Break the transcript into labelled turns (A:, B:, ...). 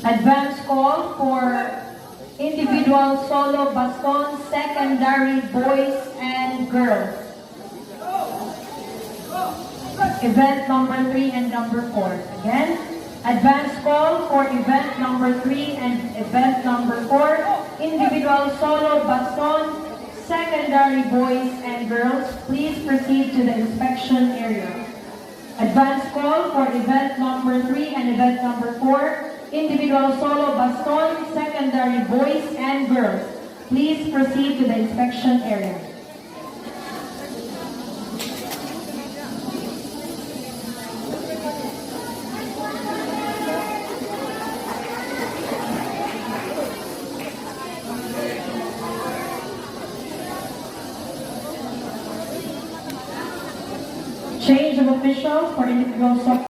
A: Advance call for individual solo baston, secondary boys and girls. Event number 3 and number 4. Again, advance call for event number 3 and event number 4, individual solo baston, secondary boys and girls. Please proceed to the inspection area. Advance call for event number 3 and event number 4, individual solo baston, secondary boys and girls. Please proceed to the inspection area. Change of officials for individual solo